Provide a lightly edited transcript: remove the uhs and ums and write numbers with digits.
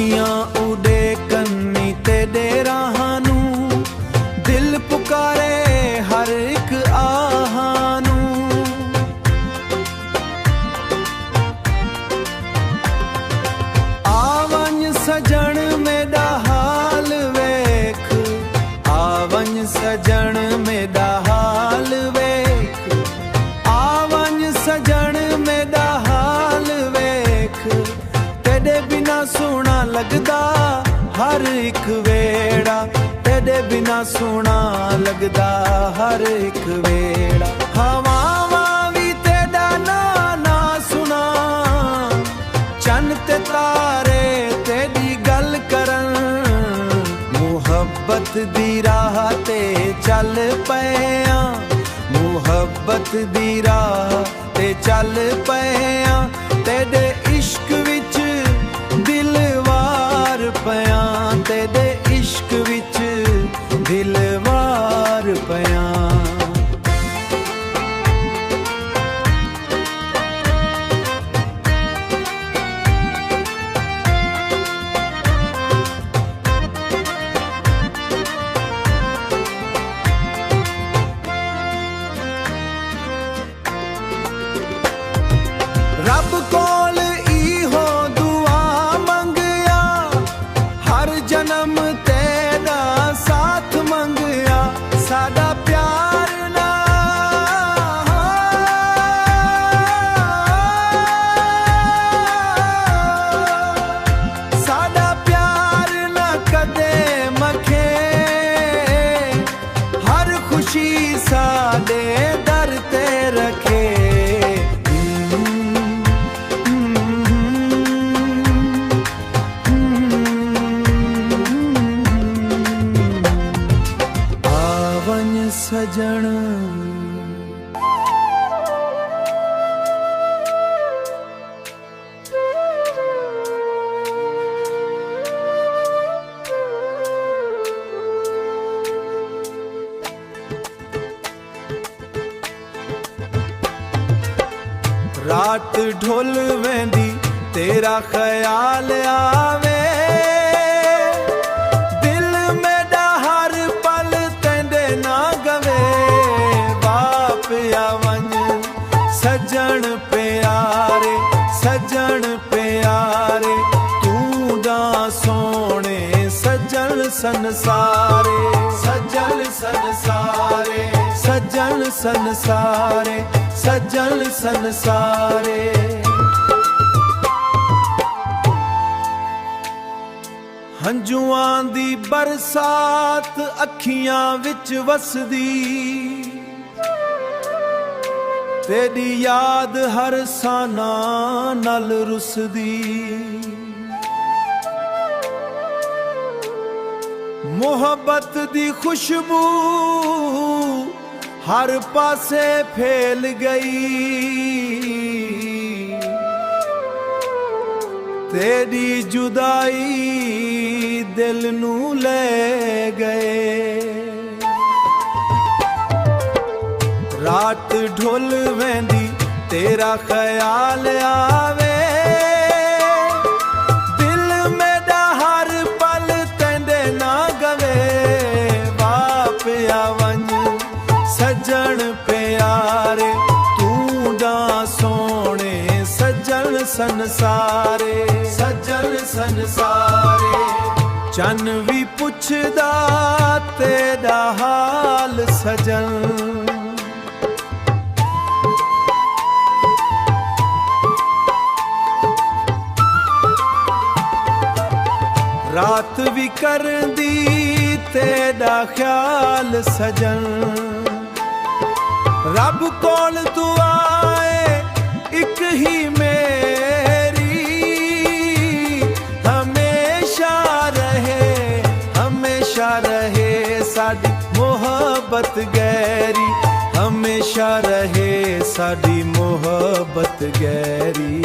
ਅੱਖੀਆਂ ਉਡੀਕਣ ਨੀ ਤੇਰੇ ਰਾਹਾਂ ਨੂੰ, ਦਿਲ ਪੁਕਾਰੇ ਹਰ ਇੱਕ ਆਹਾਂ ਨੂੰ। ਆਵਣ ਸਜਣ ਮੇਰਾ ਹਾਲ ਵੇਖ, ਆਵਣ ਸਜਣ ਮੇਰਾ ਹਾਲ ਵੇਖ, ਆਵਣ ਸਜਣ ਮੇਰਾ ਹਾਲ ਵੇਖ। तेरे बिना सोना लगदा हर एक वेड़ा, तेरे बिना सोना लगदा हर एक वेड़ा। हवावां भी तेरा ना ना सुना, चन्न ते तारे तेरी गल करन। मुहब्बत दी राह ते चल पए आं, मुहब्बत दी राह ते चल पए आं। तेरे इश्क विच दिलवार पियां, तेरे इश्क विच दिलवार पियां। रब कोल इहो दुआ मंगिया, हर जन्म तेरा साथ मंगिया। साडा प्यार ना साडा प्यार ना कदे मखे, हर खुशी साडे दर ते रखे। सजन रात ढोल वेंदी तेरा ख्याल आवे, सजन प्यारे सजन प्यारे। तू दा सोने सजन संसारे, सजन संसारे, सजन संसारे, सजन संसारे। हंजुआं दी बरसात अखियां विच वसदी, तेरी याद हर साना नल रुसदी। मोहब्बत दी खुशबू हर पासे फैल गई, तेरी जुदाई दिल नू ले गए। रात ढोल वेंदी तेरा ख्याल आवे, दिल मेरा हर पल तेंदे ना गवे। वापिया वंज सजन प्यारे, तू दा सोने सजन संसारे, सजन संसारे। चन भी पुछदा तेरा हाल सजन, रात भी कर दी तेरा ख्याल सजन। रब कोल तू आए एक ही मेरी, हमेशा रहे हमेशा रहे साडी मोहब्बत गहरी, हमेशा रहे साडी मोहब्बत गहरी।